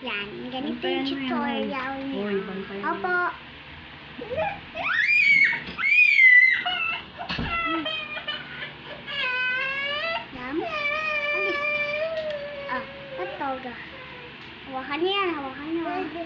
Yan, ganito Bantayan yung mo yan, tutorial Hoy. niya. Hoy, bantayan mo. Opo. Yan. Alis. Ah, ito. Hawakan niya yan, hawakan niya.